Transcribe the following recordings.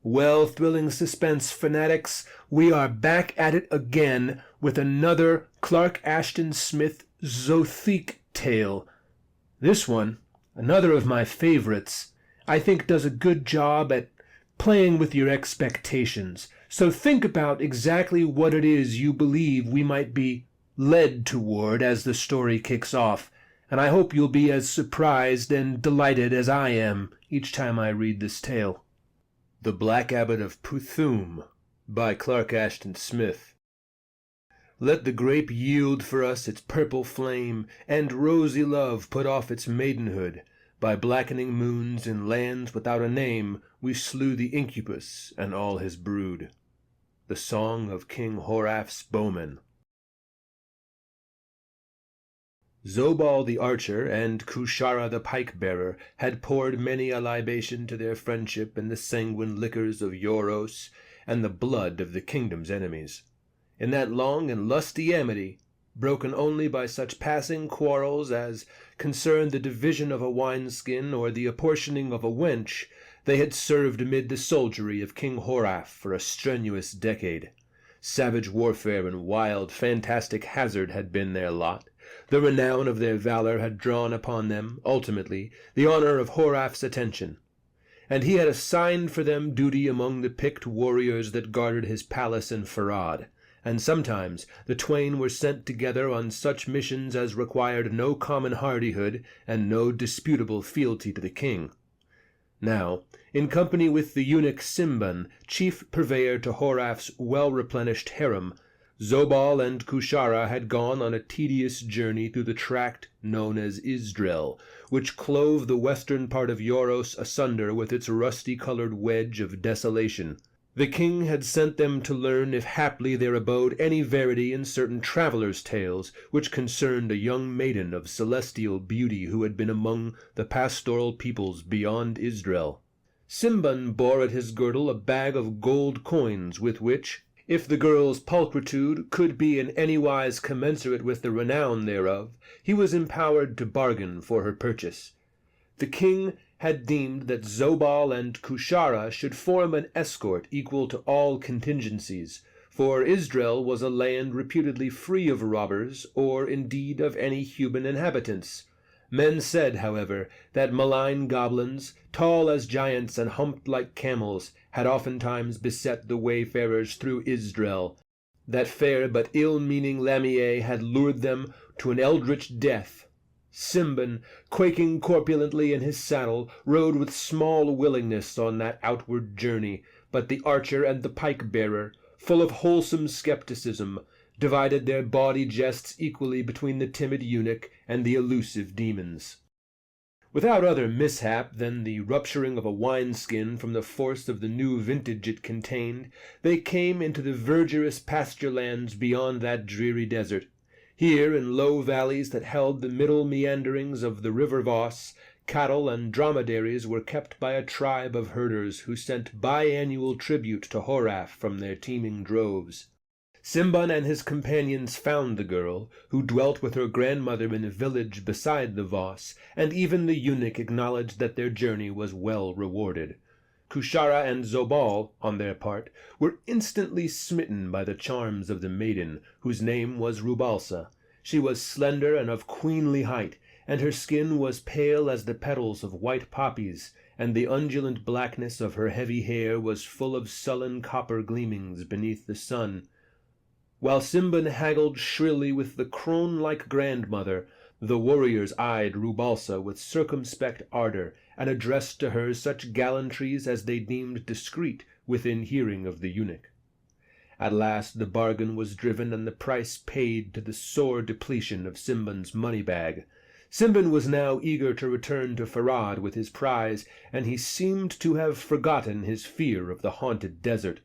Well, thrilling suspense fanatics, we are back at it again with another Clark Ashton Smith Zothique tale. This one, another of my favorites, I think does a good job at playing with your expectations. So think about exactly what it is you believe we might be led toward as the story kicks off, and I hope you'll be as surprised and delighted as I am each time I read this tale. The Black Abbot of Puthuum by Clark Ashton Smith. Let the grape yield for us its purple flame, and rosy love put off its maidenhood. By blackening moons in lands without a name, we slew the incubus and all his brood. The Song of King Horaph's Bowmen. Zobal the archer and Kushara the pike-bearer had poured many a libation to their friendship in the sanguine liquors of Euros and the blood of the kingdom's enemies. In that long and lusty amity, broken only by such passing quarrels as concerned the division of a wineskin or the apportioning of a wench, they had served amid the soldiery of King Horaph for a strenuous decade. Savage warfare and wild, fantastic hazard had been their lot. The renown of their valor had drawn upon them, ultimately, the honor of Horaph's attention, and he had assigned for them duty among the picked warriors that guarded his palace in Farad, and sometimes the twain were sent together on such missions as required no common hardihood and no disputable fealty to the king. Now, in company with the eunuch Simban, chief purveyor to Horaph's well-replenished harem, Zobal and Kushara had gone on a tedious journey through the tract known as Isdrel, which clove the western part of Euros asunder with its rusty-colored wedge of desolation. The king had sent them to learn if haply there abode any verity in certain travellers' tales which concerned a young maiden of celestial beauty who had been among the pastoral peoples beyond Isdrel. Simban bore at his girdle a bag of gold coins with which, if the girl's pulchritude could be in any wise commensurate with the renown thereof, he was empowered to bargain for her purchase. The king had deemed that Zobal and Kushara should form an escort equal to all contingencies, for Isdrel was a land reputedly free of robbers, or indeed of any human inhabitants. Men said, however, that malign goblins, tall as giants and humped like camels, had oftentimes beset the wayfarers through Isdrel, that fair but ill-meaning Lamia had lured them to an eldritch death. Simban, quaking corpulently in his saddle, rode with small willingness on that outward journey, but the archer and the pike-bearer, full of wholesome skepticism, divided their bawdy jests equally between the timid eunuch and the elusive demons. Without other mishap than the rupturing of a wineskin from the force of the new vintage it contained, they came into the verdurous pasture lands beyond that dreary desert. Here, in low valleys that held the middle meanderings of the river Voss, cattle and dromedaries were kept by a tribe of herders who sent biannual tribute to Horaph from their teeming droves. Simban and his companions found the girl, who dwelt with her grandmother in a village beside the Voss, and even the eunuch acknowledged that their journey was well rewarded. Kushara and Zobal, on their part, were instantly smitten by the charms of the maiden, whose name was Rubalsa. She was slender and of queenly height, and her skin was pale as the petals of white poppies, and the undulant blackness of her heavy hair was full of sullen copper gleamings beneath the sun. While Simban haggled shrilly with the crone-like grandmother, the warriors eyed Rubalsa with circumspect ardor, and addressed to her such gallantries as they deemed discreet within hearing of the eunuch. At last the bargain was driven and the price paid to the sore depletion of Simban's money-bag. Simban was now eager to return to Farad with his prize, and he seemed to have forgotten his fear of the haunted desert.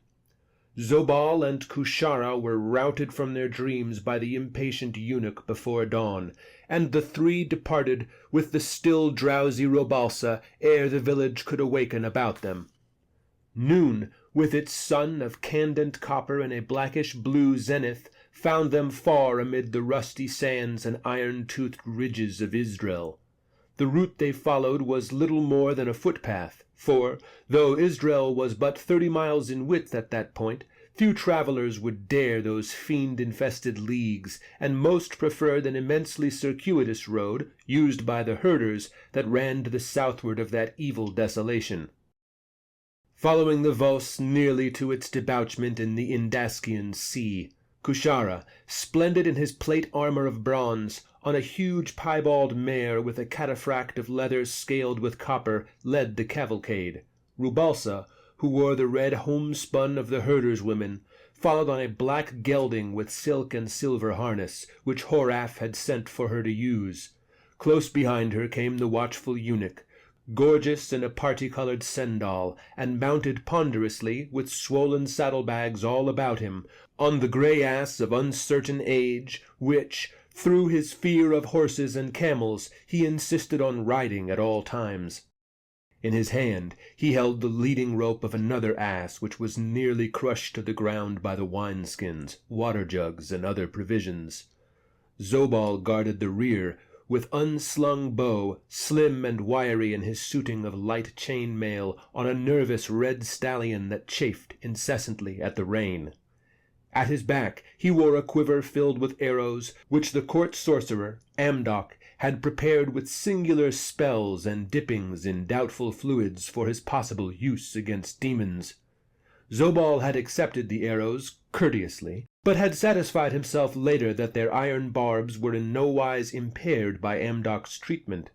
Zobal and Kushara were routed from their dreams by the impatient eunuch before dawn, and the three departed with the still drowsy Rubalsa ere the village could awaken about them. Noon, with its sun of candent copper in a blackish-blue zenith, found them far amid the rusty sands and iron-toothed ridges of Isdrel. the route they followed was little more than a footpath, for, though Israel was but 30 miles in width at that point, few travelers would dare those fiend-infested leagues, and most preferred an immensely circuitous road, used by the herders, that ran to the southward of that evil desolation. Following the Vos nearly to its debouchement in the Indaskian Sea, Kushara, splendid in his plate armor of bronze, on a huge piebald mare with a cataphract of leather scaled with copper, led the cavalcade. Rubalsa, who wore the red homespun of the herders' women, followed on a black gelding with silk and silver harness, which Horaph had sent for her to use. Close behind her came the watchful eunuch, gorgeous in a party-colored sendal, and mounted ponderously, with swollen saddlebags all about him, on the grey ass of uncertain age, which, through his fear of horses and camels, he insisted on riding at all times. In his hand he held the leading rope of another ass, which was nearly crushed to the ground by the wineskins, water-jugs, and other provisions. Zobal guarded the rear, with unslung bow, slim and wiry in his suiting of light chain mail, on a nervous red stallion that chafed incessantly at the rein. At his back he wore a quiver filled with arrows, which the court sorcerer, Amdok, had prepared with singular spells and dippings in doubtful fluids for his possible use against demons. Zobal had accepted the arrows courteously, but had satisfied himself later that their iron barbs were in no wise impaired by Amdok's treatment.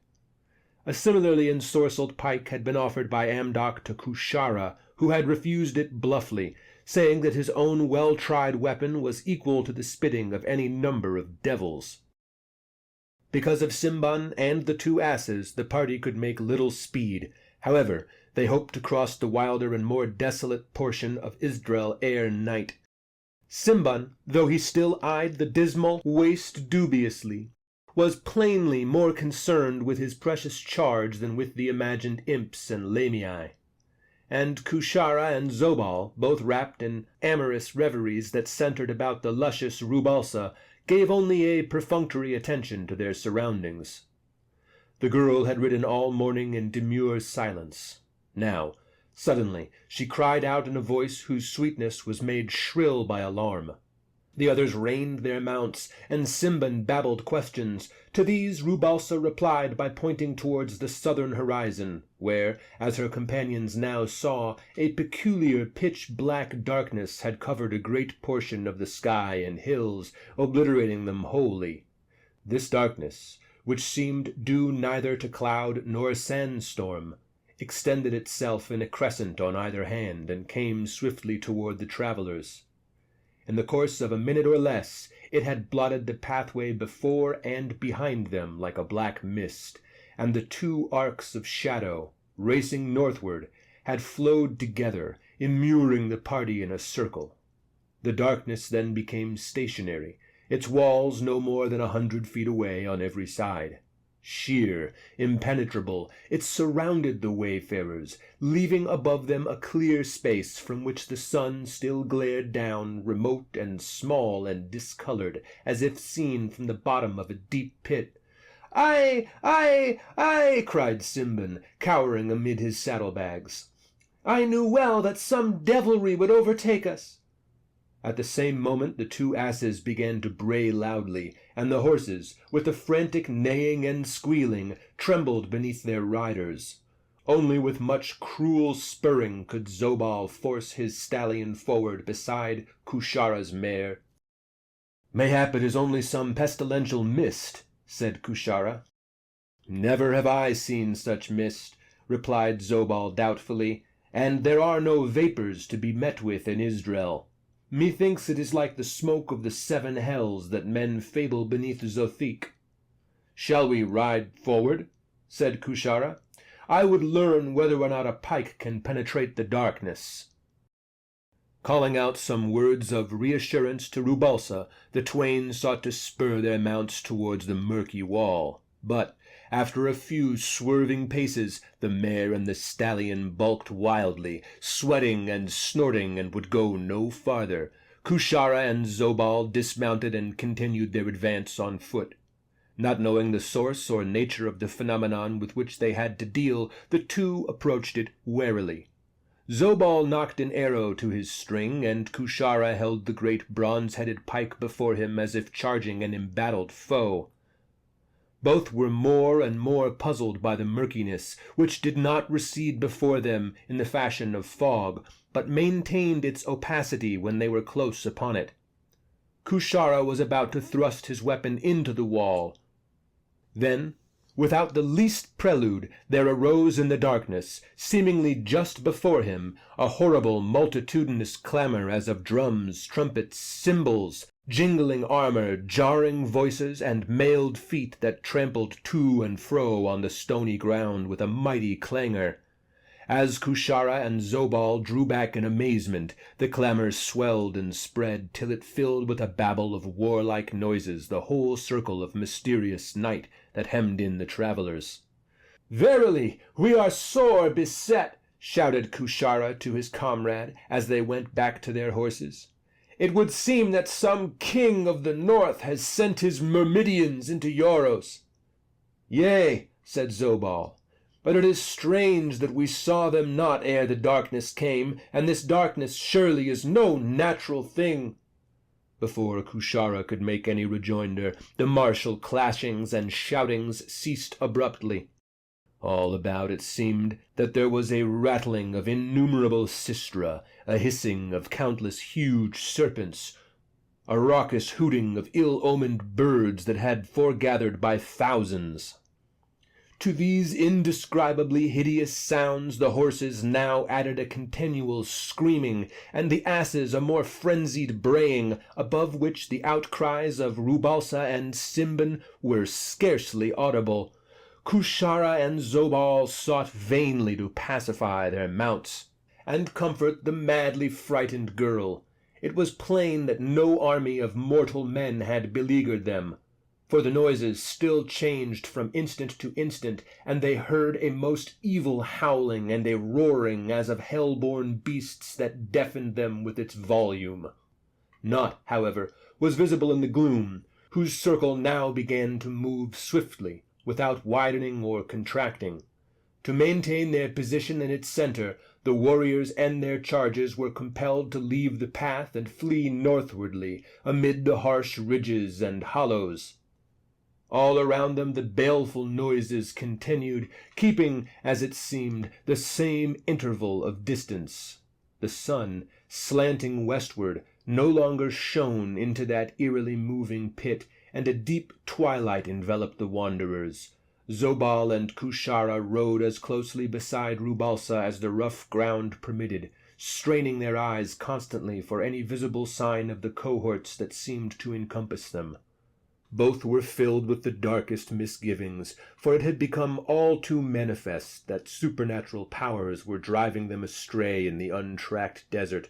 A similarly ensorcelled pike had been offered by Amdok to Kushara, who had refused it bluffly, saying that his own well-tried weapon was equal to the spitting of any number of devils. Because of Simban and the 2 asses, the party could make little speed. However, they hoped to cross the wilder and more desolate portion of Isdrael ere night. Simban, though he still eyed the dismal waste dubiously, was plainly more concerned with his precious charge than with the imagined imps and lamii. And Kushara and Zobal, both wrapped in amorous reveries that centered about the luscious Rubalsa, gave only a perfunctory attention to their surroundings. The girl had ridden all morning in demure silence. Now, suddenly, she cried out in a voice whose sweetness was made shrill by alarm. The others reined their mounts, and Simban babbled questions. To these Rubalsa replied by pointing towards the southern horizon, where, as her companions now saw, a peculiar pitch-black darkness had covered a great portion of the sky and hills, obliterating them wholly. This darkness, which seemed due neither to cloud nor sandstorm, extended itself in a crescent on either hand, and came swiftly toward the travellers. In the course of a minute or less, it had blotted the pathway before and behind them like a black mist, and the 2 arcs of shadow, racing northward, had flowed together, immuring the party in a circle. The darkness then became stationary, its walls no more than 100 feet away on every side. Sheer, impenetrable, it surrounded the wayfarers, leaving above them a clear space from which the sun still glared down, remote and small and discolored, as if seen from the bottom of a deep pit. "Aye, aye, aye!" cried Simban, cowering amid his saddlebags. "I knew well that some devilry would overtake us." At the same moment the 2 asses began to bray loudly, and the horses, with a frantic neighing and squealing, trembled beneath their riders. Only with much cruel spurring could Zobal force his stallion forward beside Kushara's mare. "Mayhap it is only some pestilential mist," said Kushara. "Never have I seen such mist," replied Zobal doubtfully, "and there are no vapours to be met with in Isdrael. Methinks it is like the smoke of the 7 hells that men fable beneath Zothik." "Shall we ride forward?" said Kushara. "I would learn whether or not a pike can penetrate the darkness." Calling out some words of reassurance to Rubalsa, the twain sought to spur their mounts towards the murky wall. But, after a few swerving paces, the mare and the stallion balked wildly, sweating and snorting, and would go no farther. Kushara and Zobal dismounted and continued their advance on foot. Not knowing the source or nature of the phenomenon with which they had to deal, the two approached it warily. Zobal knocked an arrow to his string, and Kushara held the great bronze-headed pike before him as if charging an embattled foe. Both were more and more puzzled by the murkiness, which did not recede before them in the fashion of fog, but maintained its opacity when they were close upon it. Kushara was about to thrust his weapon into the wall. Then, without the least prelude, there arose in the darkness, seemingly just before him, a horrible multitudinous clamor as of drums, trumpets, cymbals, jingling armor, jarring voices, and mailed feet that trampled to and fro on the stony ground with a mighty clangor. As Kushara and Zobal drew back in amazement, the clamor swelled and spread till it filled with a babel of warlike noises the whole circle of mysterious night that hemmed in the travelers. "Verily, we are sore beset," shouted Kushara to his comrade as they went back to their horses. "It would seem that some king of the north has sent his Myrmidians into Euros." "Yea," said Zobal, "but it is strange that we saw them not ere the darkness came, and this darkness surely is no natural thing." Before Kushara could make any rejoinder, the martial clashings and shoutings ceased abruptly. All about it seemed that there was a rattling of innumerable sistra, a hissing of countless huge serpents, a raucous hooting of ill-omened birds that had foregathered by thousands. To these indescribably hideous sounds the horses now added a continual screaming, and the asses a more frenzied braying, above which the outcries of Rubalsa and Simban were scarcely audible. Kushara and Zobal sought vainly to pacify their mounts and comfort the madly frightened girl. It was plain that no army of mortal men had beleaguered them, for the noises still changed from instant to instant, and they heard a most evil howling and a roaring as of hell-born beasts that deafened them with its volume. Naught, however, was visible in the gloom, whose circle now began to move swiftly, without widening or contracting. To maintain their position in its center, the warriors and their charges were compelled to leave the path and flee northwardly, amid the harsh ridges and hollows. All around them the baleful noises continued, keeping, as it seemed, the same interval of distance. The sun, slanting westward, no longer shone into that eerily moving pit, and a deep twilight enveloped the wanderers. Zobal and Kushara rode as closely beside Rubalsa as the rough ground permitted, straining their eyes constantly for any visible sign of the cohorts that seemed to encompass them. Both were filled with the darkest misgivings, for it had become all too manifest that supernatural powers were driving them astray in the untracked desert.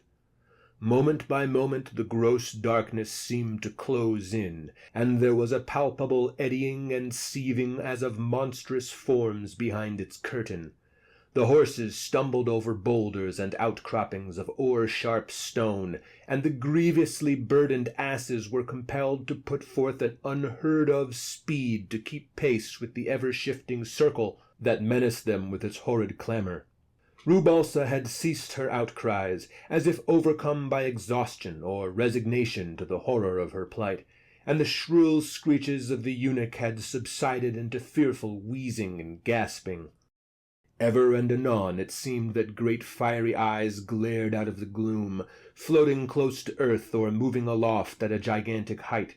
Moment by moment the gross darkness seemed to close in, and there was a palpable eddying and seething as of monstrous forms behind its curtain. The horses stumbled over boulders and outcroppings of ore-sharp stone, and the grievously burdened asses were compelled to put forth an unheard-of speed to keep pace with the ever-shifting circle that menaced them with its horrid clamor. Rubalsa had ceased her outcries, as if overcome by exhaustion or resignation to the horror of her plight, and the shrill screeches of the eunuch had subsided into fearful wheezing and gasping. Ever and anon it seemed that great fiery eyes glared out of the gloom, floating close to earth or moving aloft at a gigantic height.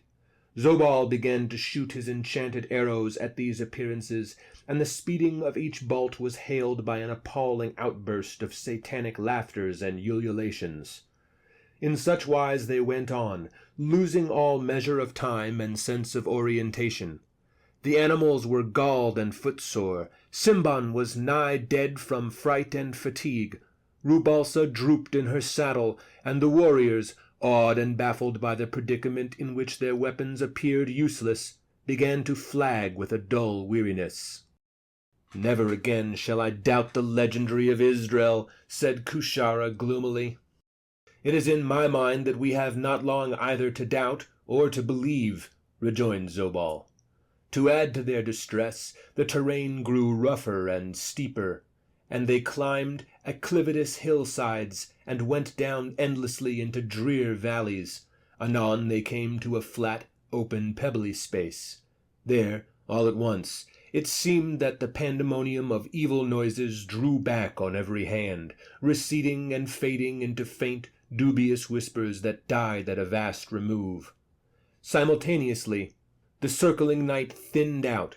Zobal began to shoot his enchanted arrows at these appearances, and the speeding of each bolt was hailed by an appalling outburst of satanic laughters and ululations. In such wise they went on, losing all measure of time and sense of orientation. The animals were galled and footsore. Simban was nigh dead from fright and fatigue. Rubalsa drooped in her saddle, and the warriors, awed and baffled by the predicament in which their weapons appeared useless, began to flag with a dull weariness. "Never again shall I doubt the legendary of Israel," said Kushara gloomily. "It is in my mind that we have not long either to doubt or to believe," rejoined Zobal. To add to their distress, the terrain grew rougher and steeper, and they climbed acclivitous hillsides and went down endlessly into drear valleys. Anon they came to a flat, open, pebbly space. There, all at once, it seemed that the pandemonium of evil noises drew back on every hand, receding and fading into faint, dubious whispers that died at a vast remove. Simultaneously, the circling night thinned out,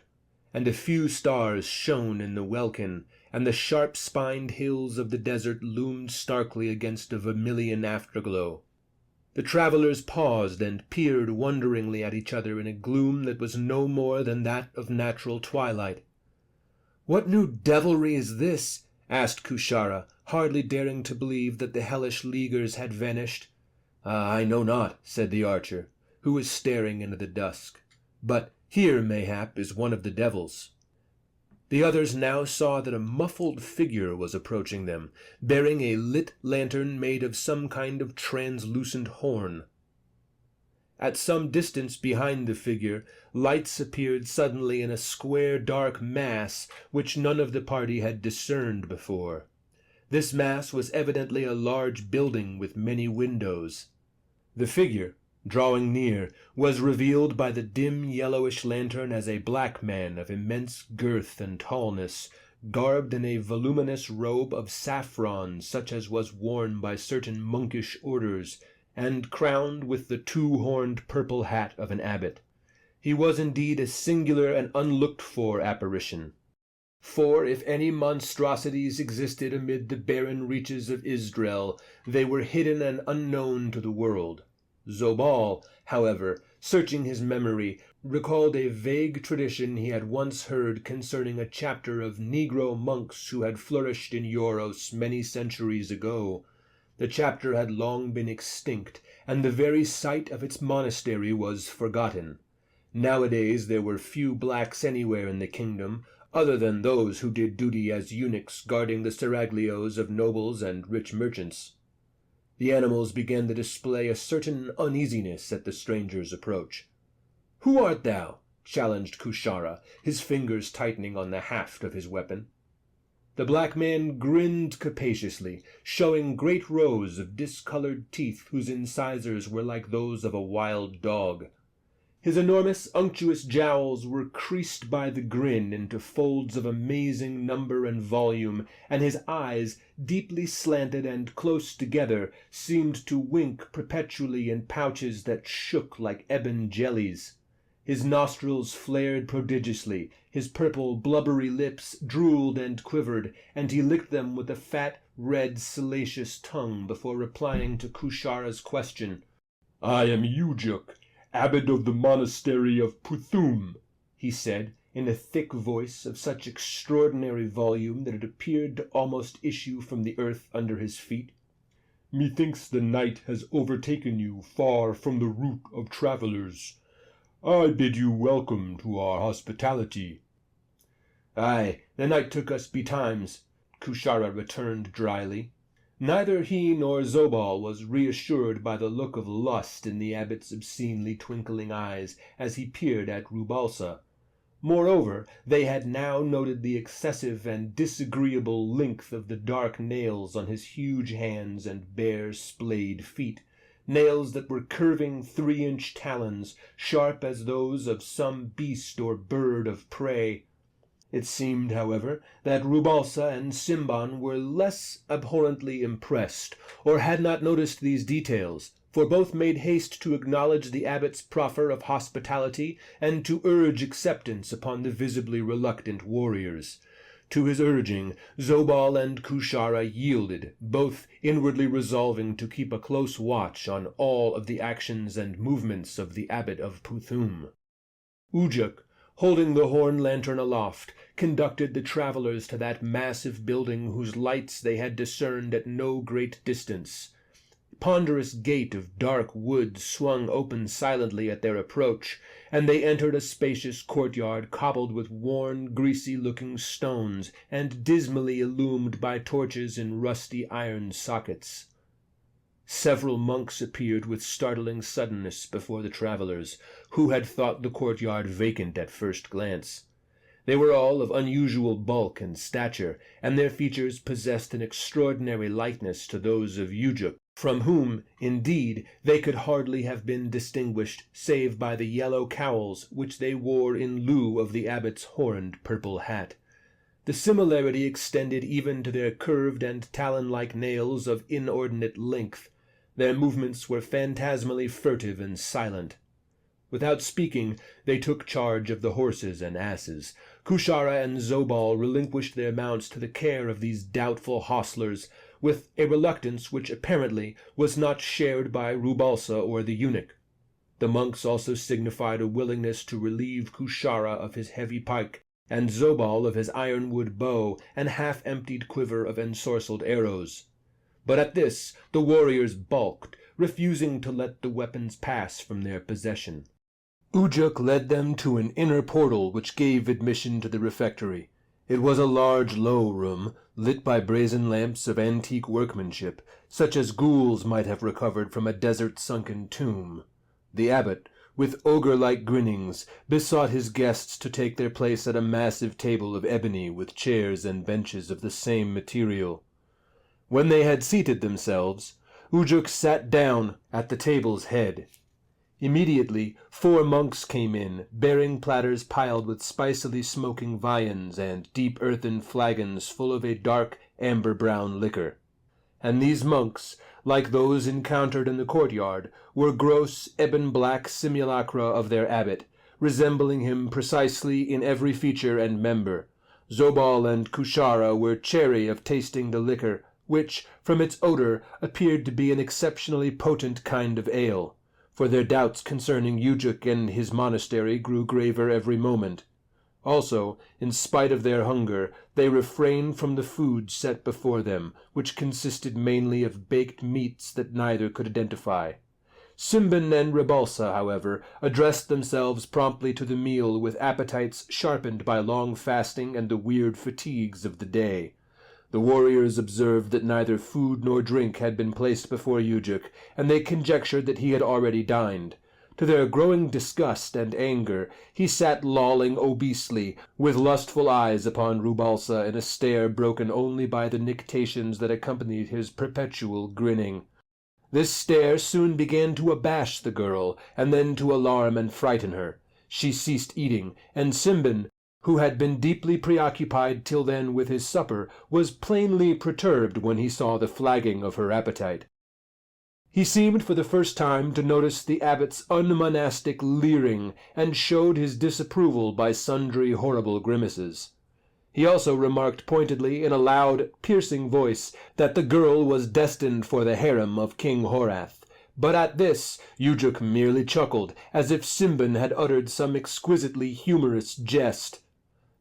and a few stars shone in the welkin, and the sharp-spined hills of the desert loomed starkly against a vermilion afterglow. The travellers paused and peered wonderingly at each other in a gloom that was no more than that of natural twilight. "What new devilry is this?" asked Kushara, hardly daring to believe that the hellish leaguers had vanished. "I know not," said the archer, who was staring into the dusk. "But here, mayhap, is one of the devils." The others now saw that a muffled figure was approaching them, bearing a lit lantern made of some kind of translucent horn. At some distance behind the figure, lights appeared suddenly in a square dark mass which none of the party had discerned before. This mass was evidently a large building with many windows. The figure, drawing near, was revealed by the dim yellowish lantern as a black man of immense girth and tallness, garbed in a voluminous robe of saffron such as was worn by certain monkish orders, and crowned with the two-horned purple hat of an abbot. He was indeed a singular and unlooked-for apparition. For if any monstrosities existed amid the barren reaches of Israel, they were hidden and unknown to the world. Zobal, however, searching his memory, recalled a vague tradition he had once heard concerning a chapter of Negro monks who had flourished in Euros many centuries ago. The chapter had long been extinct, and the very site of its monastery was forgotten. Nowadays there were few blacks anywhere in the kingdom, other than those who did duty as eunuchs guarding the seraglios of nobles and rich merchants. The animals began to display a certain uneasiness at the stranger's approach. "Who art thou?" challenged Kushara, his fingers tightening on the haft of his weapon. The black man grinned capaciously, showing great rows of discolored teeth whose incisors were like those of a wild dog. His enormous unctuous jowls were creased by the grin into folds of amazing number and volume, and his eyes, deeply slanted and close together, seemed to wink perpetually in pouches that shook like ebon jellies. His nostrils flared prodigiously, his purple blubbery lips drooled and quivered, and he licked them with a fat, red, salacious tongue before replying to Kushara's question. "I am Ujuk, Abbot of the monastery of Puthuum," he said, in a thick voice of such extraordinary volume that it appeared to almost issue from the earth under his feet. "Methinks the night has overtaken you far from the route of travellers. I bid you welcome to our hospitality." "Aye, the night took us betimes," Kushara returned dryly. Neither he nor Zobal was reassured by the look of lust in the abbot's obscenely twinkling eyes as he peered at Rubalsa. Moreover, they had now noted the excessive and disagreeable length of the dark nails on his huge hands and bare splayed feet, nails that were curving 3-inch talons, sharp as those of some beast or bird of prey. It seemed, however, that Rubalsa and Simban were less abhorrently impressed, or had not noticed these details, for both made haste to acknowledge the abbot's proffer of hospitality and to urge acceptance upon the visibly reluctant warriors. To his urging, Zobal and Kushara yielded, both inwardly resolving to keep a close watch on all of the actions and movements of the abbot of Puthuum. Ujuk, holding the horn lantern aloft, conducted the travellers to that massive building whose lights they had discerned at no great distance. The ponderous gate of dark wood swung open silently at their approach, and they entered a spacious courtyard cobbled with worn, greasy-looking stones, and dismally illumined by torches in rusty iron sockets. Several monks appeared with startling suddenness before the travelers, who had thought the courtyard vacant at first glance. They were all of unusual bulk and stature, and their features possessed an extraordinary likeness to those of Ujuk, from whom, indeed, they could hardly have been distinguished save by the yellow cowls which they wore in lieu of the abbot's horned purple hat. The similarity extended even to their curved and talon-like nails of inordinate length. Their movements were phantasmally furtive and silent. Without speaking, they took charge of the horses and asses. Kushara and Zobal relinquished their mounts to the care of these doubtful hostlers, with a reluctance which apparently was not shared by Rubalsa or the eunuch. The monks also signified a willingness to relieve Kushara of his heavy pike, and Zobal of his ironwood bow and half-emptied quiver of ensorcelled arrows. But at this the warriors balked, refusing to let the weapons pass from their possession. Ujuk led them to an inner portal which gave admission to the refectory. It was a large, low room, lit by brazen lamps of antique workmanship, such as ghouls might have recovered from a desert-sunken tomb. The abbot, with ogre-like grinnings, besought his guests to take their place at a massive table of ebony with chairs and benches of the same material. When they had seated themselves, Ujuk sat down at the table's head. Immediately 4 monks came in, bearing platters piled with spicily smoking viands and deep earthen flagons full of a dark amber-brown liquor. And these monks, like those encountered in the courtyard, were gross ebon-black simulacra of their abbot, resembling him precisely in every feature and member. Zobal and Kushara were chary of tasting the liquor, which, from its odor, appeared to be an exceptionally potent kind of ale, for their doubts concerning Ujuk and his monastery grew graver every moment. Also, in spite of their hunger, they refrained from the food set before them, which consisted mainly of baked meats that neither could identify. Simbin and Rebalsa, however, addressed themselves promptly to the meal with appetites sharpened by long fasting and the weird fatigues of the day. The warriors observed that neither food nor drink had been placed before Ujuk, and they conjectured that he had already dined. To their growing disgust and anger, he sat lolling obesely, with lustful eyes upon Rubalsa in a stare broken only by the nictations that accompanied his perpetual grinning. This stare soon began to abash the girl, and then to alarm and frighten her. She ceased eating, and Simbin, who had been deeply preoccupied till then with his supper, was plainly perturbed when he saw the flagging of her appetite. He seemed for the first time to notice the abbot's unmonastic leering, and showed his disapproval by sundry horrible grimaces. He also remarked pointedly in a loud, piercing voice that the girl was destined for the harem of King Horath. But at this Ujuk merely chuckled, as if Simbin had uttered some exquisitely humorous jest.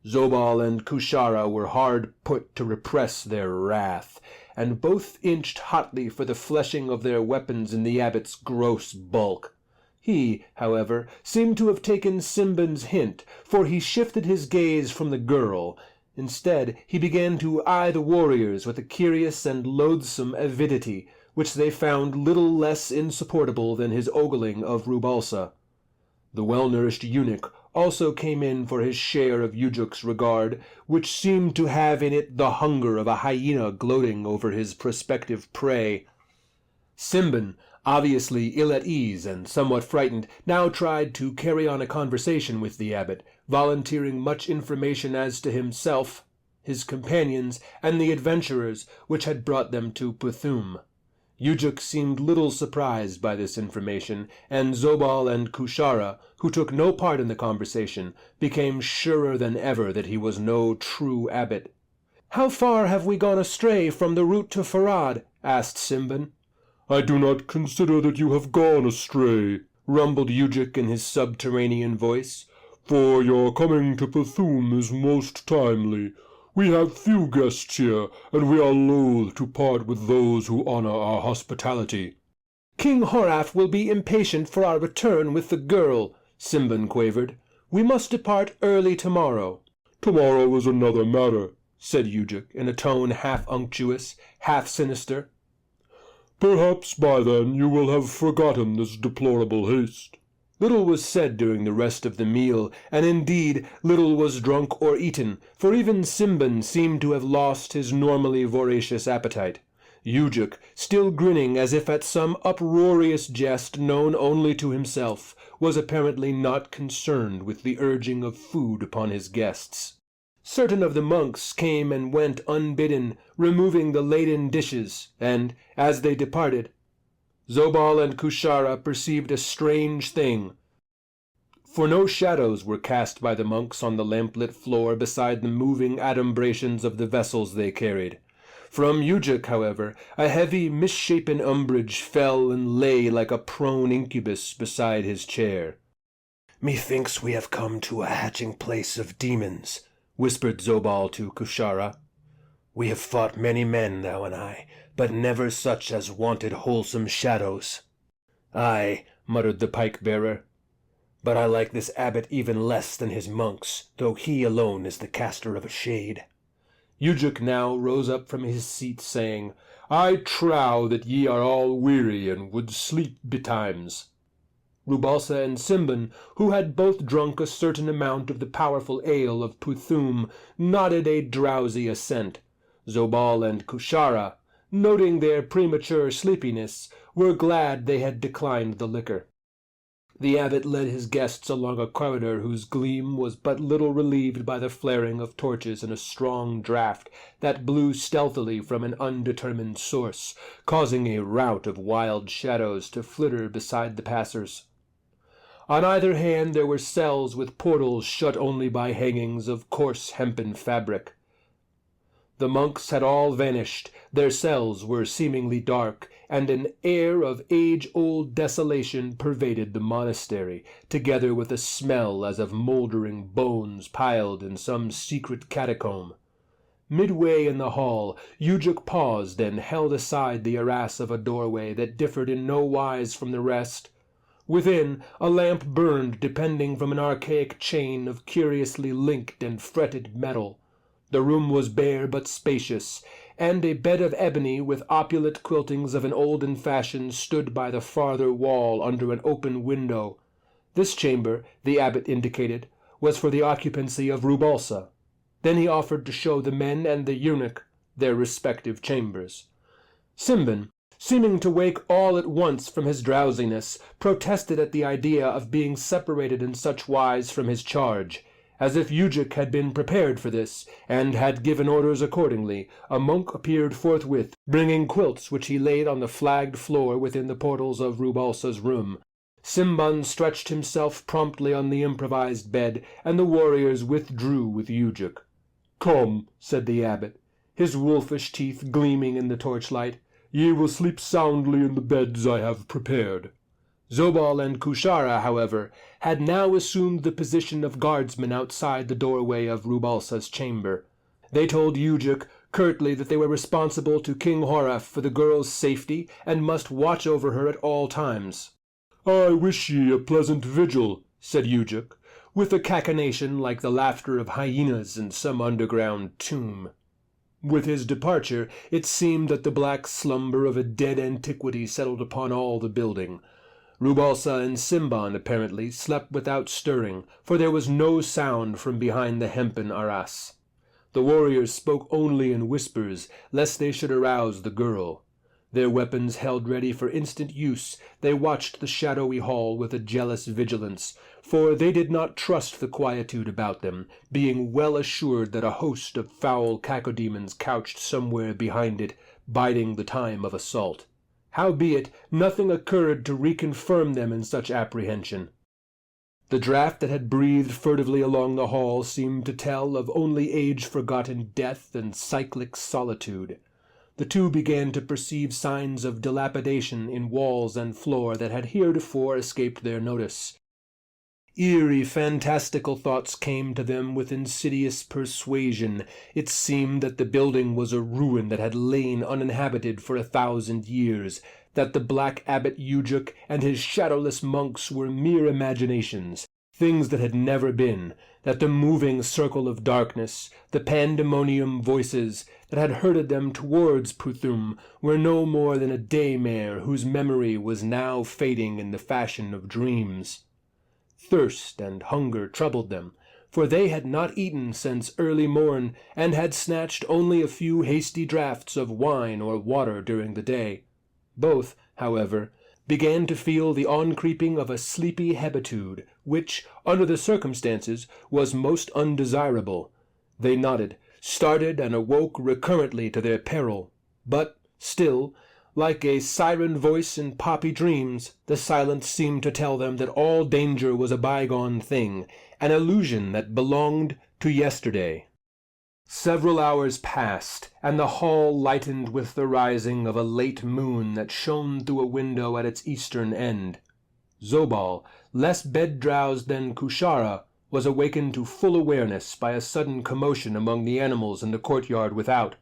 Zobal and Kushara were hard put to repress their wrath, and both inched hotly for the fleshing of their weapons in the abbot's gross bulk. He, however, seemed to have taken Simbin's hint, for he shifted his gaze from the girl. Instead, he began to eye the warriors with a curious and loathsome avidity, which they found little less insupportable than his ogling of Rubalsa. The well-nourished eunuch also came in for his share of Ujuk's regard, which seemed to have in it the hunger of a hyena gloating over his prospective prey. Simbin, obviously ill at ease and somewhat frightened, now tried to carry on a conversation with the abbot, volunteering much information as to himself, his companions, and the adventurers which had brought them to Puthuum. Ujuk seemed little surprised by this information, and Zobal and Kushara, who took no part in the conversation, became surer than ever that he was no true abbot. "How far have we gone astray from the route to Farad?" asked Simbin. "I do not consider that you have gone astray," rumbled Ujuk in his subterranean voice, "for your coming to Puthuum is most timely. We have few guests here, and we are loath to part with those who honor our hospitality." "King Horath will be impatient for our return with the girl," Simbin quavered. "We must depart early tomorrow." "Tomorrow is another matter," said Ujuk in a tone half unctuous, half sinister. Perhaps by then you will have forgotten this deplorable haste." Little was said during the rest of the meal, and indeed little was drunk or eaten, for even Simbin seemed to have lost his normally voracious appetite. Ujuk, still grinning as if at some uproarious jest known only to himself, was apparently not concerned with the urging of food upon his guests. Certain of the monks came and went unbidden, removing the laden dishes, and, as they departed, Zobal and Kushara perceived a strange thing, for no shadows were cast by the monks on the lamplit floor beside the moving adumbrations of the vessels they carried. From Ujuk, however, a heavy, misshapen umbrage fell and lay like a prone incubus beside his chair. "Methinks we have come to a hatching place of demons," whispered Zobal to Kushara. "We have fought many men, thou and I, but never such as wanted wholesome shadows." "Aye," muttered the pike-bearer, "but I like this abbot even less than his monks, though he alone is the caster of a shade." Ujuk now rose up from his seat, saying, "I trow that ye are all weary and would sleep betimes." Rubalsa and Simbin, who had both drunk a certain amount of the powerful ale of Puthuum, nodded a drowsy assent. Zobal and Kushara, noting their premature sleepiness, were glad they had declined the liquor. The abbot led his guests along a corridor whose gleam was but little relieved by the flaring of torches and a strong draught that blew stealthily from an undetermined source, causing a rout of wild shadows to flitter beside the passers. On either hand there were cells with portals shut only by hangings of coarse hempen fabric. The monks had all vanished, their cells were seemingly dark, and an air of age-old desolation pervaded the monastery, together with a smell as of mouldering bones piled in some secret catacomb. Midway in the hall, Ujuk paused and held aside the arras of a doorway that differed in no wise from the rest. Within, a lamp burned depending from an archaic chain of curiously linked and fretted metal. The room was bare but spacious, and a bed of ebony with opulent quiltings of an olden fashion stood by the farther wall under an open window. This chamber, the abbot indicated, was for the occupancy of Rubalsa. Then he offered to show the men and the eunuch their respective chambers. Simbin, seeming to wake all at once from his drowsiness, protested at the idea of being separated in such wise from his charge. As if Ujuk had been prepared for this, and had given orders accordingly, a monk appeared forthwith, bringing quilts which he laid on the flagged floor within the portals of Rubalsa's room. Simban stretched himself promptly on the improvised bed, and the warriors withdrew with Ujuk. "Come," said the abbot, his wolfish teeth gleaming in the torchlight, "ye will sleep soundly in the beds I have prepared." Zobal and Kushara, however, had now assumed the position of guardsmen outside the doorway of Rubalsa's chamber. They told Ujuk curtly that they were responsible to King Horaf for the girl's safety and must watch over her at all times. "I wish ye a pleasant vigil," said Ujuk, with a cachinnation like the laughter of hyenas in some underground tomb. With his departure, it seemed that the black slumber of a dead antiquity settled upon all the building. Rubalsa and Simban, apparently, slept without stirring, for there was no sound from behind the hempen arras. The warriors spoke only in whispers, lest they should arouse the girl. Their weapons held ready for instant use, they watched the shadowy hall with a jealous vigilance, for they did not trust the quietude about them, being well assured that a host of foul cacodemons couched somewhere behind it, biding the time of assault. Howbeit, nothing occurred to reconfirm them in such apprehension. The draught that had breathed furtively along the hall seemed to tell of only age-forgotten death and cyclic solitude. The two began to perceive signs of dilapidation in walls and floor that had heretofore escaped their notice. Eerie, fantastical thoughts came to them with insidious persuasion. It seemed that the building was a ruin that had lain uninhabited for 1,000 years, that the black abbot Ujuk and his shadowless monks were mere imaginations, things that had never been, that the moving circle of darkness, the pandemonium voices that had herded them towards Puthuum were no more than a daymare whose memory was now fading in the fashion of dreams. Thirst and hunger troubled them, for they had not eaten since early morn, and had snatched only a few hasty draughts of wine or water during the day. Both, however, began to feel the on-creeping of a sleepy hebetude, which, under the circumstances, was most undesirable. They nodded, started, and awoke recurrently to their peril. But still, like a siren voice in poppy dreams, the silence seemed to tell them that all danger was a bygone thing, an illusion that belonged to yesterday. Several hours passed, and the hall lightened with the rising of a late moon that shone through a window at its eastern end. Zobal, less bed-drowsed than Kushara, was awakened to full awareness by a sudden commotion among the animals in the courtyard without.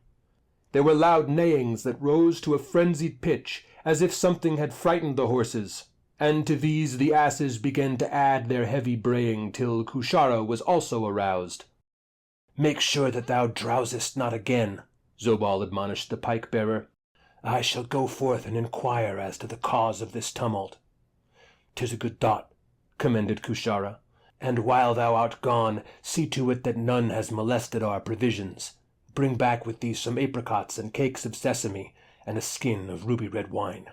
There were loud neighings that rose to a frenzied pitch, as if something had frightened the horses, and to these the asses began to add their heavy braying till Kushara was also aroused. "Make sure that thou drowsest not again," Zobal admonished the pike-bearer. "I shall go forth and inquire as to the cause of this tumult." "'Tis a good thought," commended Kushara, "and while thou art gone, see to it that none has molested our provisions. Bring back with thee some apricots and cakes of sesame, and a skin of ruby-red wine."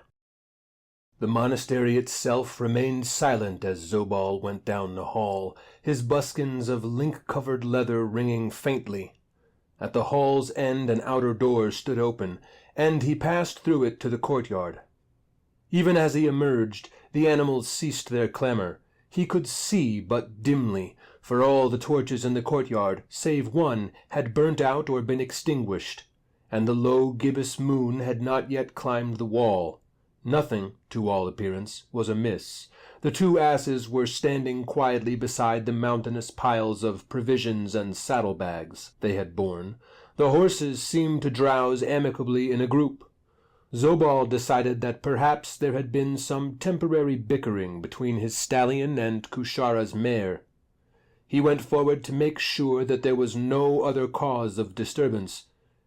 The monastery itself remained silent as Zobal went down the hall, his buskins of link-covered leather ringing faintly. At the hall's end an outer door stood open, and he passed through it to the courtyard. Even as he emerged, the animals ceased their clamor. He could see but dimly, for all the torches in the courtyard, save one, had burnt out or been extinguished, and the low gibbous moon had not yet climbed the wall. Nothing, to all appearance, was amiss. The two asses were standing quietly beside the mountainous piles of provisions and saddle-bags they had borne. The horses seemed to drowse amicably in a group. Zobal decided that perhaps there had been some temporary bickering between his stallion and Kushara's mare. He went forward to make sure that there was no other cause of disturbance.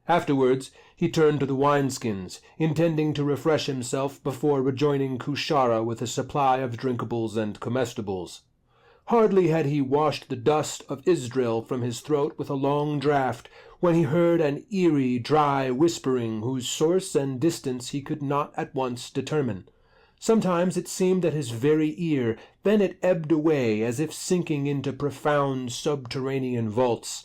Afterwards he turned to the wineskins, intending to refresh himself before rejoining Kushara with a supply of drinkables and comestibles. Hardly had he washed the dust of Isdril from his throat with a long draught, when he heard an eerie, dry whispering whose source and distance he could not at once determine. Sometimes it seemed at his very ear, then it ebbed away as if sinking into profound subterranean vaults.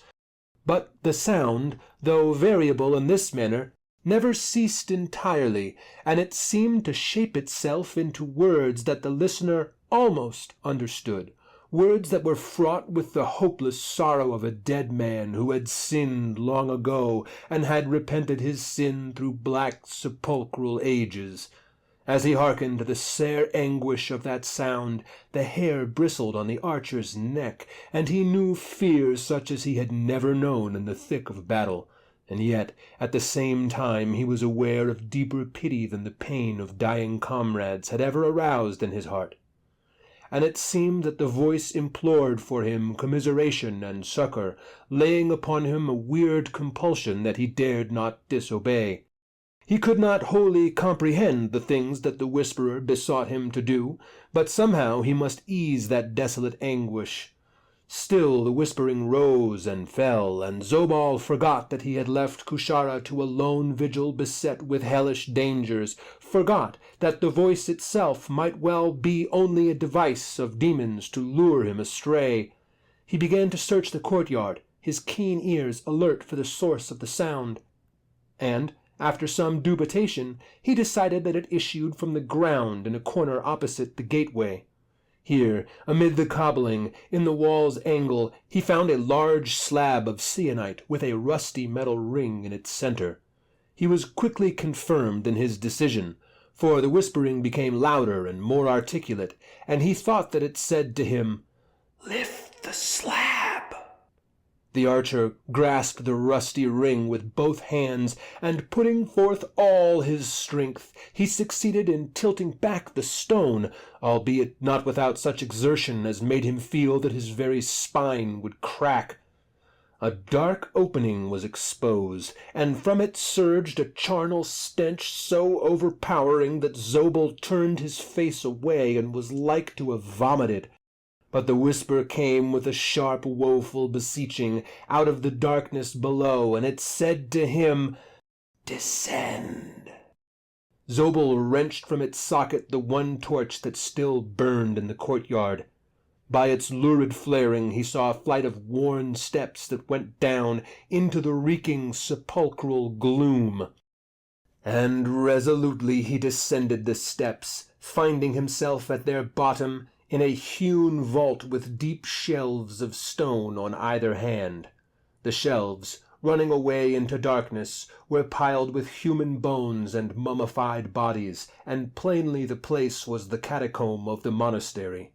But the sound, though variable in this manner, never ceased entirely, and it seemed to shape itself into words that the listener almost understood, words that were fraught with the hopeless sorrow of a dead man who had sinned long ago and had repented his sin through black sepulchral ages. As he hearkened to the sere anguish of that sound, the hair bristled on the archer's neck, and he knew fear such as he had never known in the thick of battle. And yet, at the same time, he was aware of deeper pity than the pain of dying comrades had ever aroused in his heart. And it seemed that the voice implored for him commiseration and succor, laying upon him a weird compulsion that he dared not disobey. He could not wholly comprehend the things that the whisperer besought him to do, but somehow he must ease that desolate anguish. Still the whispering rose and fell, and Zobal forgot that he had left Kushara to a lone vigil beset with hellish dangers, forgot that the voice itself might well be only a device of demons to lure him astray. He began to search the courtyard, his keen ears alert for the source of the sound. And, after some dubitation, he decided that it issued from the ground in a corner opposite the gateway. Here, amid the cobbling, in the wall's angle, he found a large slab of sienite with a rusty metal ring in its center. He was quickly confirmed in his decision, for the whispering became louder and more articulate, and he thought that it said to him, "Lift the slab." The archer grasped the rusty ring with both hands, and putting forth all his strength, he succeeded in tilting back the stone, albeit not without such exertion as made him feel that his very spine would crack. A dark opening was exposed, and from it surged a charnel stench so overpowering that Zobel turned his face away and was like to have vomited. But the whisper came with a sharp, woeful beseeching out of the darkness below, and it said to him, "Descend." Zobel wrenched from its socket the one torch that still burned in the courtyard. By its lurid flaring he saw a flight of worn steps that went down into the reeking sepulchral gloom. And resolutely he descended the steps, finding himself at their bottom in a hewn vault with deep shelves of stone on either hand. The shelves, running away into darkness, were piled with human bones and mummified bodies, and plainly the place was the catacomb of the monastery.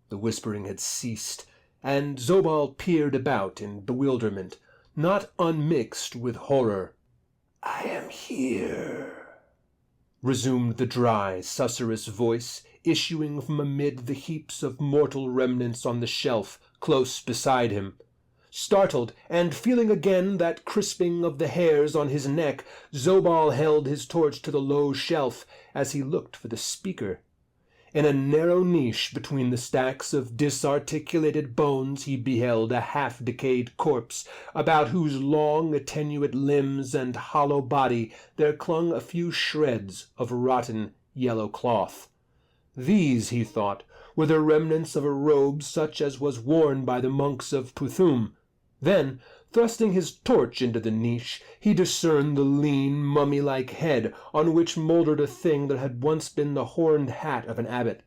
The whispering had ceased, and Zobal peered about in bewilderment, not unmixed with horror. "I am here," resumed the dry, susurrous voice, issuing from amid the heaps of mortal remnants on the shelf close beside him. Startled, and feeling again that crisping of the hairs on his neck, Zobal held his torch to the low shelf as he looked for the speaker. In a narrow niche between the stacks of disarticulated bones he beheld a half-decayed corpse, about whose long, attenuate limbs and hollow body there clung a few shreds of rotten yellow cloth. These, he thought, were the remnants of a robe such as was worn by the monks of Puthuum. Then, thrusting his torch into the niche, he discerned the lean, mummy-like head on which mouldered a thing that had once been the horned hat of an abbot.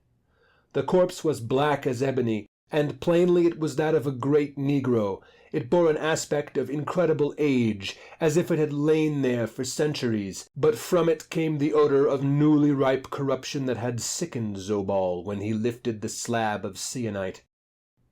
The corpse was black as ebony, and plainly it was that of a great negro. It bore an aspect of incredible age, as if it had lain there for centuries, but from it came the odor of newly ripe corruption that had sickened Zobal when he lifted the slab of syenite.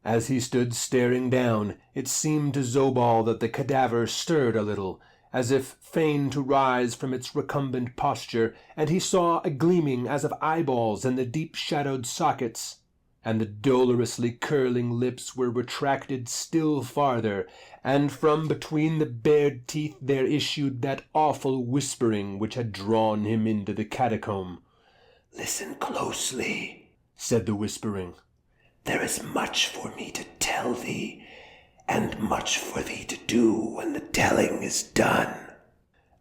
As he stood staring down, it seemed to Zobal that the cadaver stirred a little, as if fain to rise from its recumbent posture, and he saw a gleaming as of eyeballs in the deep-shadowed sockets, and the dolorously curling lips were retracted still farther, and from between the bared teeth there issued that awful whispering which had drawn him into the catacomb. "Listen closely," said the whispering. "There is much for me to tell thee, and much for thee to do when the telling is done.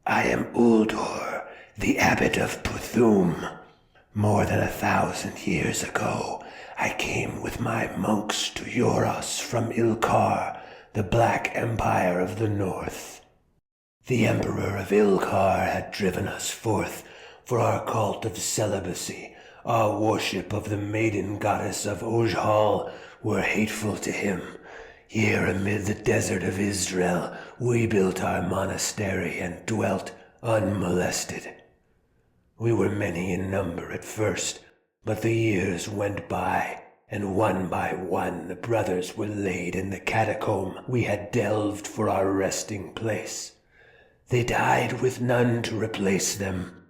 I am Uldur, the Abbot of Puthuum. More than 1,000 years ago, I came with my monks to Euros from Ilkar, the Black Empire of the North. The Emperor of Ilkar had driven us forth for our cult of celibacy. Our worship of the maiden goddess of Ojhal were hateful to him. Here amid the desert of Israel, we built our monastery and dwelt unmolested. We were many in number at first, but the years went by, and one by one the brothers were laid in the catacomb we had delved for our resting place. They died with none to replace them.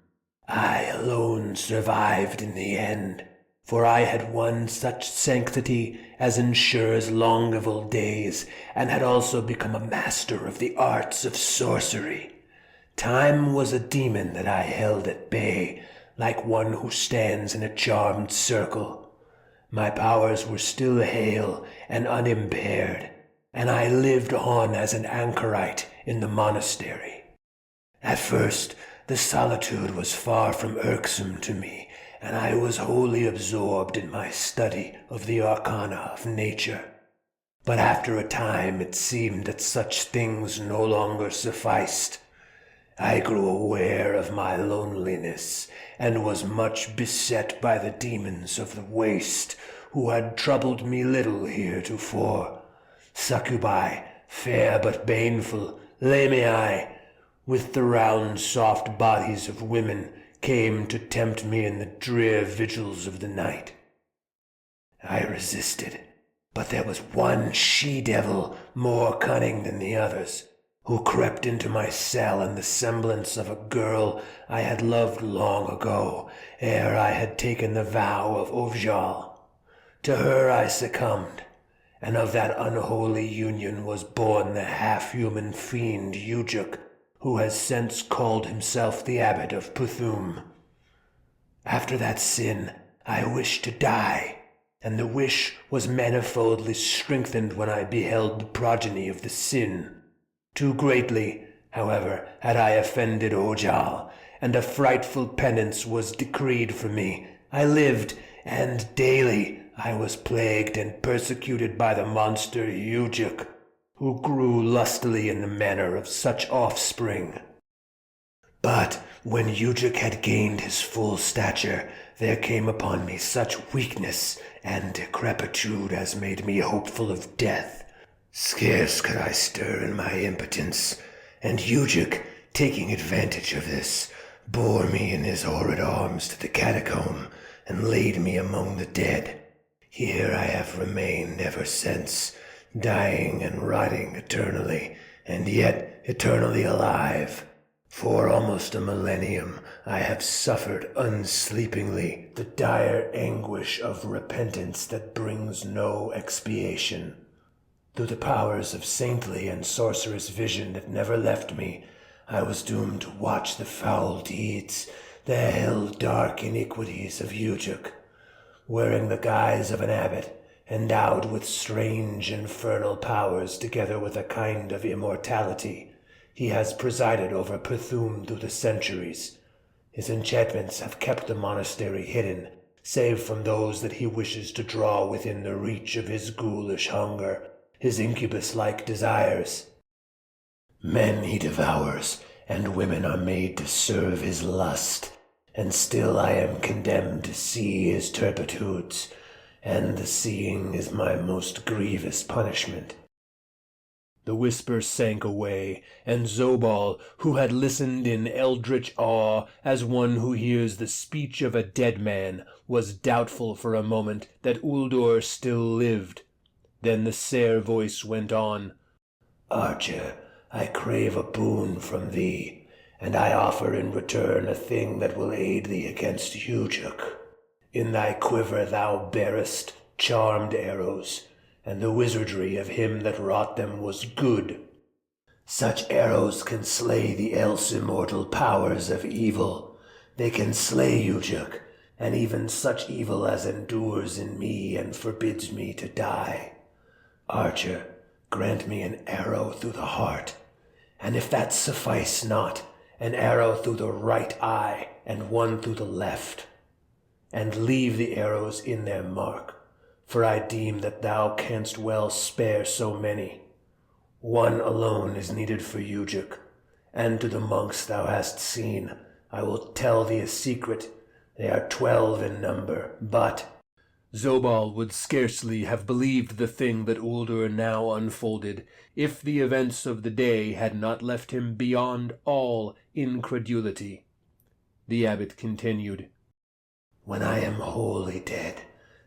I alone survived in the end, for I had won such sanctity as ensures longeval days, and had also become a master of the arts of sorcery. Time was a demon that I held at bay, like one who stands in a charmed circle. My powers were still hale and unimpaired, and I lived on as an anchorite in the monastery. At first, the solitude was far from irksome to me, and I was wholly absorbed in my study of the arcana of nature. But after a time it seemed that such things no longer sufficed. I grew aware of my loneliness, and was much beset by the demons of the waste, who had troubled me little heretofore. Succubi, fair but baneful, lamii, with the round soft bodies of women, came to tempt me in the drear vigils of the night. I resisted, But there was one she-devil more cunning than the others, who crept into my cell in the semblance of a girl I had loved long ago, ere I had taken the vow of Ovjal. To her I succumbed, and of that unholy union was born the half-human fiend Ujuk, who has since called himself the Abbot of Puthuum. After that sin, I wished to die, and the wish was manifoldly strengthened when I beheld the progeny of the sin. Too greatly, however, had I offended Ojal, and a frightful penance was decreed for me. I lived, and daily I was plagued and persecuted by the monster Ujuk, who grew lustily in the manner of such offspring. But when Ujuk had gained his full stature, there came upon me such weakness and decrepitude as made me hopeful of death. Scarce could I stir in my impotence, and Ujuk, taking advantage of this, bore me in his horrid arms to the catacomb, and laid me among the dead. Here I have remained ever since, dying and rotting eternally, and yet eternally alive. For almost a millennium I have suffered unsleepingly the dire anguish of repentance that brings no expiation. Through the powers of saintly and sorcerous vision that never left me, I was doomed to watch the foul deeds, the hell-dark iniquities of Ujuk. Wearing the guise of an abbot, endowed with strange infernal powers together with a kind of immortality, he has presided over Puthuum through the centuries. His enchantments have kept the monastery hidden, save from those that he wishes to draw within the reach of his ghoulish hunger, his incubus-like desires. Men he devours, and women are made to serve his lust, and still I am condemned to see his turpitudes, and the seeing is my most grievous punishment. The whisper sank away, and Zobal, who had listened in eldritch awe as one who hears the speech of a dead man, was doubtful for a moment that Uldur still lived. Then the sere voice went on. Archer, I crave a boon from thee, and I offer in return a thing that will aid thee against Ujuk. In thy quiver thou bearest charmed arrows, and the wizardry of him that wrought them was good. Such arrows can slay the else immortal powers of evil. They can slay Ujuk, and even such evil as endures in me and forbids me to die. Archer, grant me an arrow through the heart, and if that suffice not, an arrow through the right eye, and one through the left. And leave the arrows in their mark, for I deem that thou canst well spare so many. One alone is needed for Ujuk, and to the monks thou hast seen, I will tell thee a secret. They are 12 in number, but... Zobal would scarcely have believed the thing that Uldur now unfolded, if the events of the day had not left him beyond all incredulity. The abbot continued, When I am wholly dead,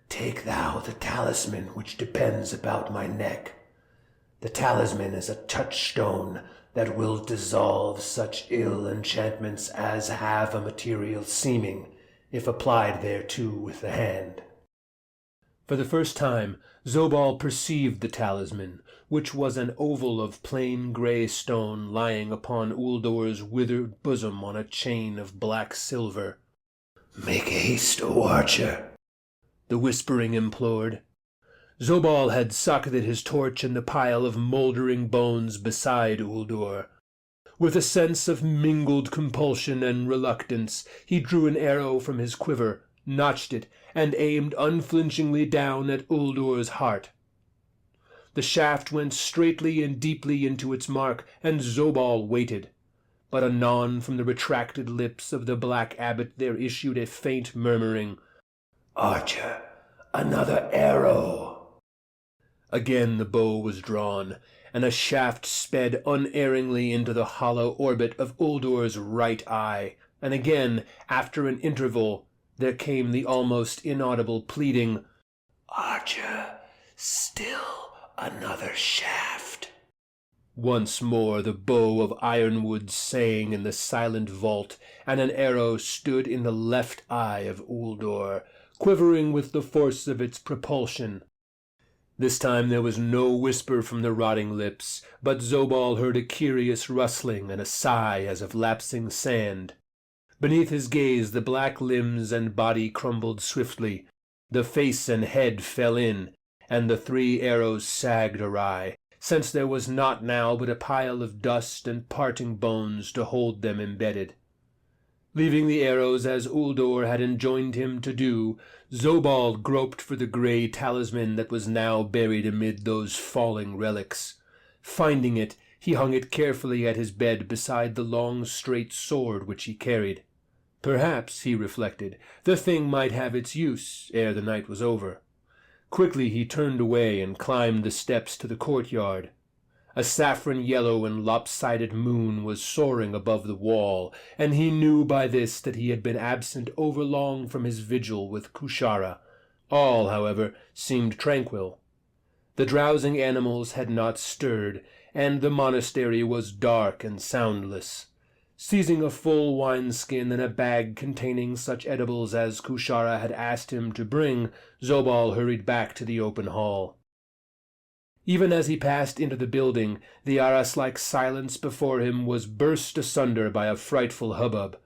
take thou the talisman which depends about my neck. The talisman is a touchstone that will dissolve such ill enchantments as have a material seeming, if applied thereto with the hand. For the first time, Zobal perceived the talisman, which was an oval of plain grey stone lying upon Uldur's withered bosom on a chain of black silver. Make haste, O archer, the whispering implored. Zobal had socketed his torch in the pile of mouldering bones beside Uldur. With a sense of mingled compulsion and reluctance, he drew an arrow from his quiver, notched it, and aimed unflinchingly down at Uldur's heart. The shaft went straightly and deeply into its mark, and Zobal waited. But anon from the retracted lips of the black abbot there issued a faint murmuring, Archer, another arrow. Again the bow was drawn, and a shaft sped unerringly into the hollow orbit of Uldur's right eye, and again, after an interval, there came the almost inaudible pleading, Archer, Still another shaft. Once more the bow of ironwood sang in the silent vault, and an arrow stood in the left eye of Uldor, quivering with the force of its propulsion. This time there was no whisper from the rotting lips, but Zobal heard a curious rustling and a sigh as of lapsing sand. Beneath his gaze the black limbs and body crumbled swiftly, the face and head fell in, and the 3 arrows sagged awry, since there was naught now but a pile of dust and parting bones to hold them embedded. Leaving the arrows as Uldor had enjoined him to do, Zobal groped for the grey talisman that was now buried amid those falling relics. Finding it, he hung it carefully at his bed beside the long straight sword which he carried. Perhaps, he reflected, the thing might have its use ere the night was over. Quickly he turned away and climbed the steps to the courtyard. A saffron yellow and lopsided moon was soaring above the wall, and he knew by this that he had been absent overlong from his vigil with Kushara. All, however, seemed tranquil. The drowsing animals had not stirred, and the monastery was dark and soundless. Seizing a full wineskin and a bag containing such edibles as Kushara had asked him to bring, Zobal hurried back to the open hall. Even as he passed into the building, the arras-like silence before him was burst asunder by a frightful hubbub.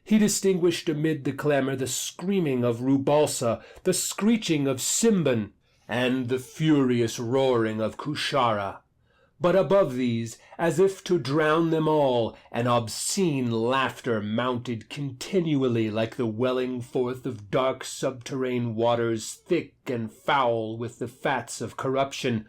He distinguished amid the clamour the screaming of Rubalsa, the screeching of Simban, and the furious roaring of Kushara. But above these, as if to drown them all, an obscene laughter mounted continually like the welling forth of dark subterranean waters thick and foul with the fats of corruption.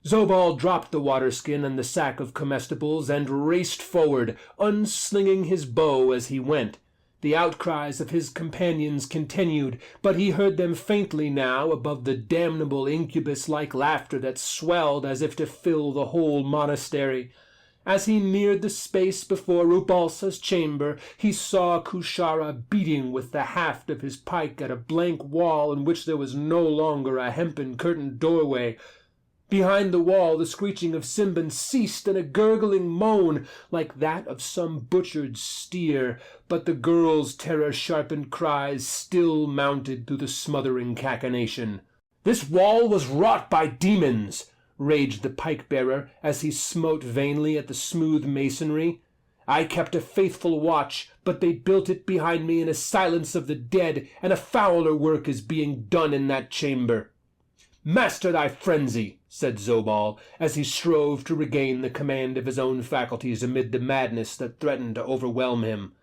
Zobal dropped the waterskin and the sack of comestibles and raced forward, unslinging his bow as he went. The outcries of his companions continued, but he heard them faintly now above the damnable incubus-like laughter that swelled as if to fill the whole monastery. As he neared the space before Rubalsa's chamber, he saw Kushara beating with the haft of his pike at a blank wall in which there was no longer a hempen-curtained doorway. Behind the wall the screeching of Simban ceased in a gurgling moan like that of some butchered steer, but the girl's terror-sharpened cries still mounted through the smothering cachinnation. "This wall was wrought by demons!" raged the pike-bearer as he smote vainly at the smooth masonry. "I kept a faithful watch, but they built it behind me in a silence of the dead, and a fouler work is being done in that chamber." "Master thy frenzy," said Zobal, as he strove to regain the command of his own faculties amid the madness that threatened to overwhelm him.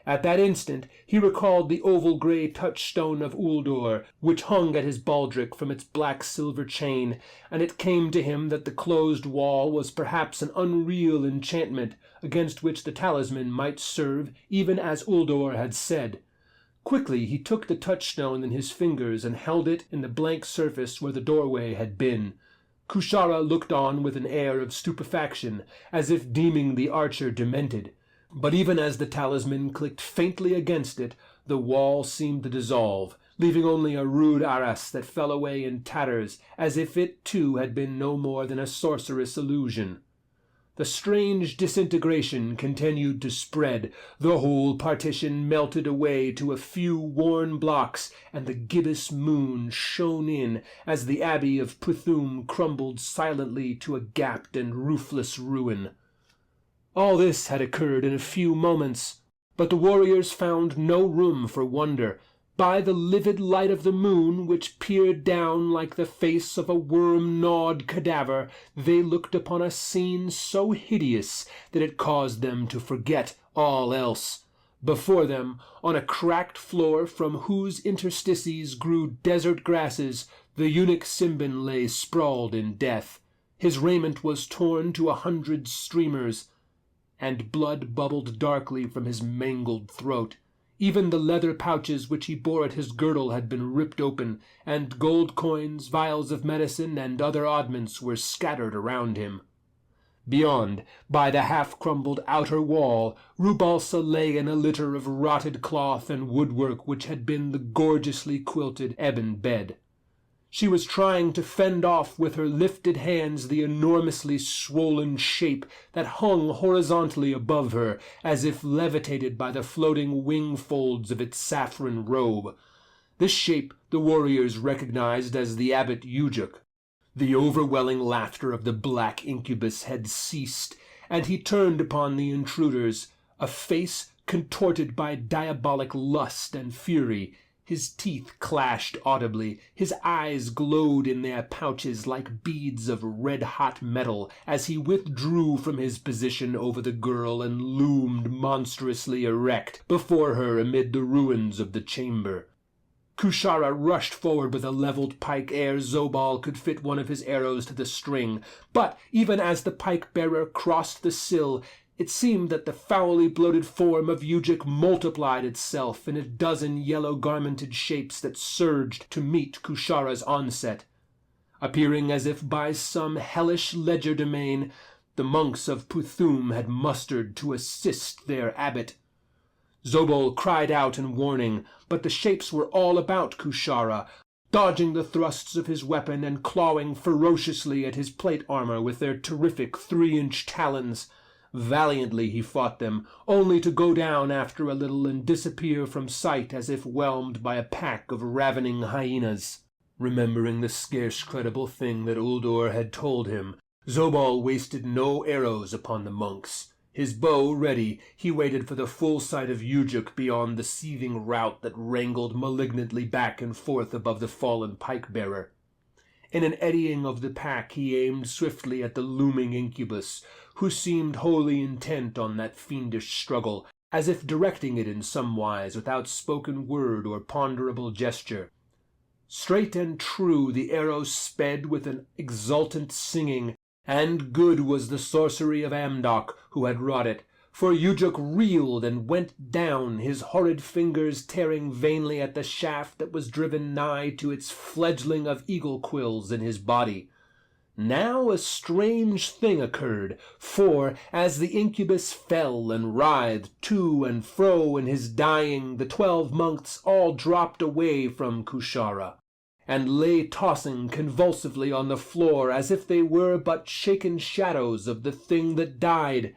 At that instant he recalled the oval grey touchstone of Uldor, which hung at his baldric from its black silver chain, and it came to him that the closed wall was perhaps an unreal enchantment, against which the talisman might serve, even as Uldor had said. Quickly he took the touchstone in his fingers and held it in the blank surface where the doorway had been. Kushara looked on with an air of stupefaction, as if deeming the archer demented. But even as the talisman clicked faintly against it, the wall seemed to dissolve, leaving only a rude arras that fell away in tatters, as if it too had been no more than a sorcerous illusion. The strange disintegration continued to spread. The whole partition melted away to a few worn blocks, and the gibbous moon shone in as the abbey of Puthuum crumbled silently to a gapped and roofless ruin. All this had occurred in a few moments, but the warriors found no room for wonder. By the livid light of the moon, which peered down like the face of a worm-gnawed cadaver, they looked upon a scene so hideous that it caused them to forget all else. Before them, on a cracked floor from whose interstices grew desert grasses, the eunuch Simban lay sprawled in death. His raiment was torn to 100 streamers, and blood bubbled darkly from his mangled throat. Even the leather pouches which he bore at his girdle had been ripped open, and gold coins, vials of medicine, and other oddments were scattered around him. Beyond, by the half-crumbled outer wall, Rubalsa lay in a litter of rotted cloth and woodwork which had been the gorgeously quilted ebon bed. She was trying to fend off with her lifted hands the enormously swollen shape that hung horizontally above her, as if levitated by the floating wing folds of its saffron robe. This shape the warriors recognized as the Abbot Ujuk. The overwhelming laughter of the black incubus had ceased, and he turned upon the intruders, a face contorted by diabolic lust and fury. His teeth clashed audibly, his eyes glowed in their pouches like beads of red-hot metal as he withdrew from his position over the girl and loomed monstrously erect before her amid the ruins of the chamber. Kushara rushed forward with a leveled pike ere Zobal could fit one of his arrows to the string, but even as the pike-bearer crossed the sill, it seemed that the foully bloated form of Ujuk multiplied itself in a dozen yellow-garmented shapes that surged to meet Kushara's onset. Appearing as if by some hellish legerdemain, the monks of Puthuum had mustered to assist their abbot. Zobal cried out in warning, but the shapes were all about Kushara, dodging the thrusts of his weapon and clawing ferociously at his plate armor with their terrific 3-inch talons. Valiantly he fought them, only to go down after a little and disappear from sight as if whelmed by a pack of ravening hyenas. Remembering the scarce credible thing that Uldor had told him, Zobal wasted no arrows upon the monks. His bow ready, he waited for the full sight of Ujuk beyond the seething rout that wrangled malignantly back and forth above the fallen pike-bearer. In an eddying of the pack he aimed swiftly at the looming incubus, who seemed wholly intent on that fiendish struggle, as if directing it in some wise without spoken word or ponderable gesture. Straight and true the arrow sped with an exultant singing, and good was the sorcery of Amdok, who had wrought it, for Ujuk reeled and went down, his horrid fingers tearing vainly at the shaft that was driven nigh to its fledgling of eagle quills in his body. Now a strange thing occurred, for, as the incubus fell and writhed to and fro in his dying, the 12 monks all dropped away from Kushara, and lay tossing convulsively on the floor as if they were but shaken shadows of the thing that died.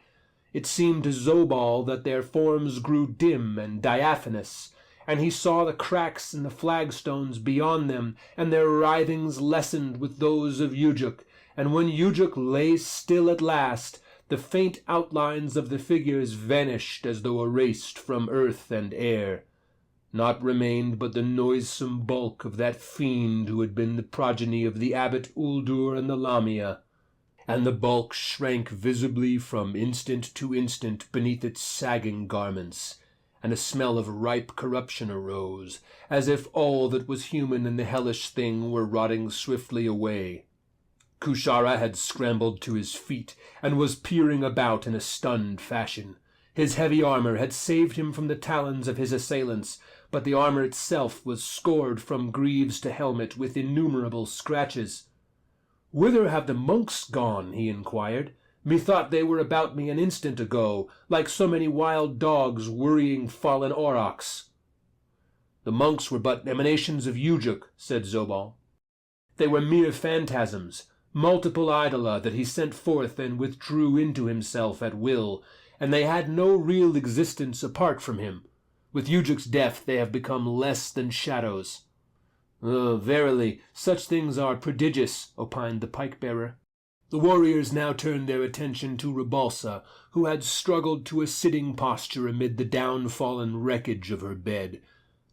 It seemed to Zobal that their forms grew dim and diaphanous, and he saw the cracks in the flagstones beyond them, and their writhings lessened with those of Ujuk, and when Ujuk lay still at last, the faint outlines of the figures vanished as though erased from earth and air. Naught remained but the noisome bulk of that fiend who had been the progeny of the Abbot Uldur and the Lamia, and the bulk shrank visibly from instant to instant beneath its sagging garments, and a smell of ripe corruption arose, as if all that was human in the hellish thing were rotting swiftly away. Kushara had scrambled to his feet, and was peering about in a stunned fashion. His heavy armor had saved him from the talons of his assailants, but the armor itself was scored from greaves to helmet with innumerable scratches. "Whither have the monks gone?" he inquired. "Methought they were about me an instant ago, like so many wild dogs worrying fallen aurochs." "The monks were but emanations of Ujuk," said Zobal. "They were mere phantasms, multiple idola that he sent forth and withdrew into himself at will, and they had no real existence apart from him. With Ujuk's death they have become less than shadows." "Verily, such things are prodigious," opined the pike-bearer. The warriors now turned their attention to Rebalsa, who had struggled to a sitting posture amid the down-fallen wreckage of her bed.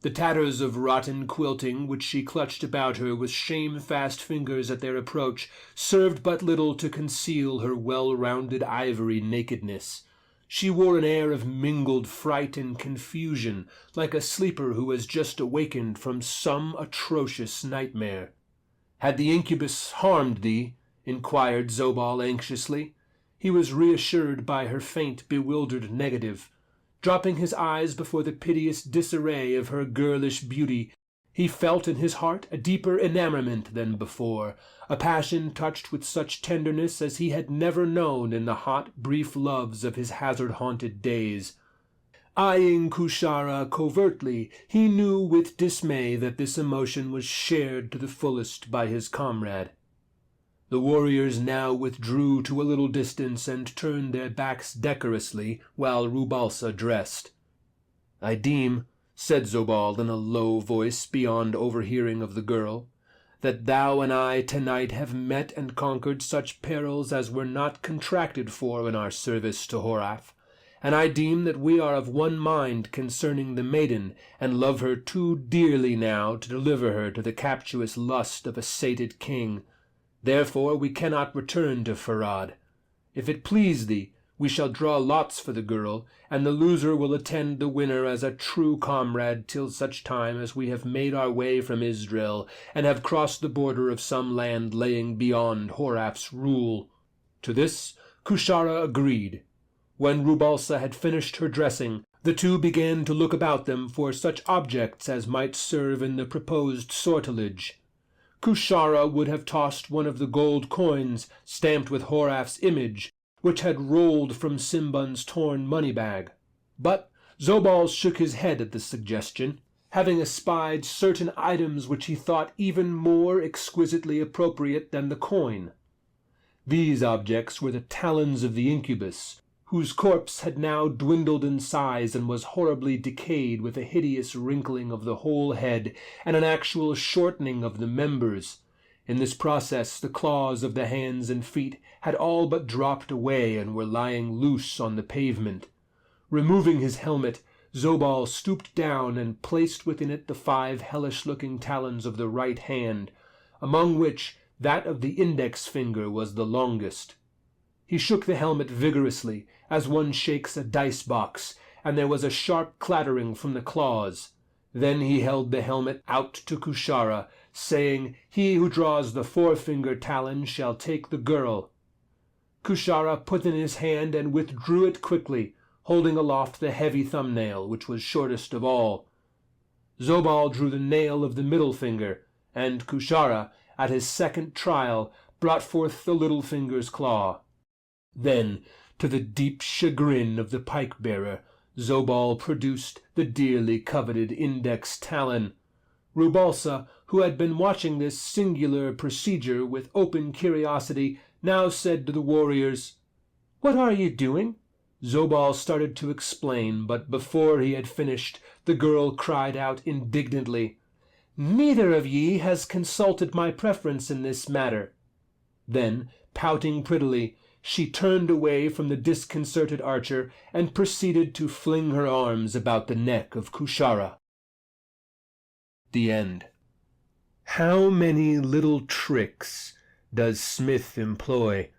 The tatters of rotten quilting which she clutched about her with shamefast fingers at their approach served but little to conceal her well-rounded ivory nakedness. She wore an air of mingled fright and confusion, like a sleeper who has just awakened from some atrocious nightmare. "Had the incubus harmed thee?" inquired Zobal anxiously. He was reassured by her faint, bewildered negative. Dropping his eyes before the piteous disarray of her girlish beauty, he felt in his heart a deeper enamorment than before, a passion touched with such tenderness as he had never known in the hot, brief loves of his hazard-haunted days. Eyeing Kushara covertly, he knew with dismay that this emotion was shared to the fullest by his comrade. The warriors now withdrew to a little distance and turned their backs decorously while Rubalsa dressed. "I deem," said Zobal in a low voice beyond overhearing of the girl, "that thou and I tonight have met and conquered such perils as were not contracted for in our service to Horaf, and I deem that we are of one mind concerning the maiden, and love her too dearly now to deliver her to the captious lust of a sated king. Therefore we cannot return to Farad. If it please thee, we shall draw lots for the girl, and the loser will attend the winner as a true comrade till such time as we have made our way from Israel, and have crossed the border of some land laying beyond Horaf's rule." To this Kushara agreed. When Rubalsa had finished her dressing, the two began to look about them for such objects as might serve in the proposed sortilege. Kushara would have tossed one of the gold coins, stamped with Horaf's image, which had rolled from Simbun's torn money-bag. But Zobal shook his head at the suggestion, having espied certain items which he thought even more exquisitely appropriate than the coin. These objects were the talons of the incubus, whose corpse had now dwindled in size and was horribly decayed, with a hideous wrinkling of the whole head and an actual shortening of the members. In this process the claws of the hands and feet had all but dropped away and were lying loose on the pavement. Removing his helmet, Zobal stooped down and placed within it the 5 hellish-looking talons of the right hand, among which that of the index finger was the longest. He shook the helmet vigorously, as one shakes a dice-box, and there was a sharp clattering from the claws. Then he held the helmet out to Kushara, saying, "He who draws the forefinger talon shall take the girl." Kushara put in his hand and withdrew it quickly, holding aloft the heavy thumbnail, which was shortest of all. Zobal drew the nail of the middle finger, and Kushara, at his second trial, brought forth the little finger's claw. Then, to the deep chagrin of the pike-bearer, Zobal produced the dearly coveted index talon. Rubalsa, who had been watching this singular procedure with open curiosity, now said to the warriors, "What are you doing?" Zobal started to explain, but before he had finished, the girl cried out indignantly, "Neither of ye has consulted my preference in this matter." Then, pouting prettily, she turned away from the disconcerted archer and proceeded to fling her arms about the neck of Kushara. The end. How many little tricks does Smith employ?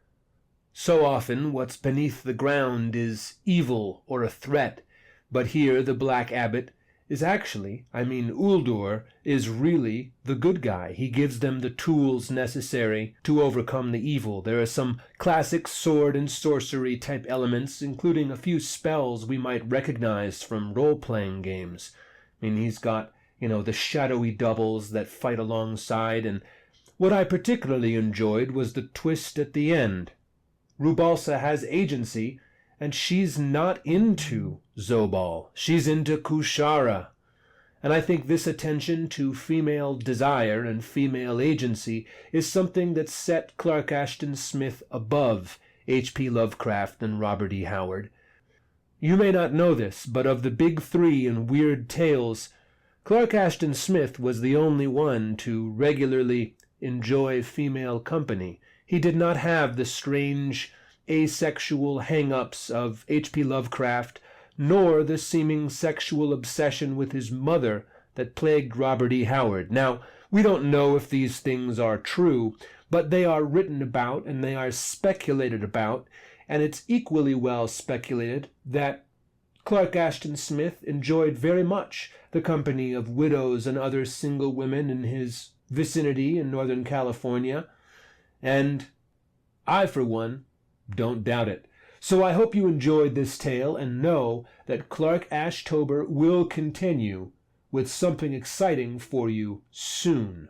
So often what's beneath the ground is evil or a threat, but here the Black Abbot is actually, Uldor is really the good guy. He gives them the tools necessary to overcome the evil. There are some classic sword and sorcery type elements, including a few spells we might recognize from role-playing games. He's got, the shadowy doubles that fight alongside, and what I particularly enjoyed was the twist at the end. Rubalsa has agency, and she's not into Zobal. She's into Kushara. And I think this attention to female desire and female agency is something that set Clark Ashton Smith above H.P. Lovecraft and Robert E. Howard. You may not know this, but of the big 3 in weird tales, Clark Ashton Smith was the only one to regularly enjoy female company. He did not have the strange asexual hang-ups of H.P. Lovecraft, nor the seeming sexual obsession with his mother that plagued Robert E. Howard. Now, we don't know if these things are true, but they are written about and they are speculated about, and it's equally well speculated that Clark Ashton Smith enjoyed very much the company of widows and other single women in his vicinity in Northern California, and I, for one, don't doubt it. So I hope you enjoyed this tale and know that Clark Ashtober will continue with something exciting for you soon.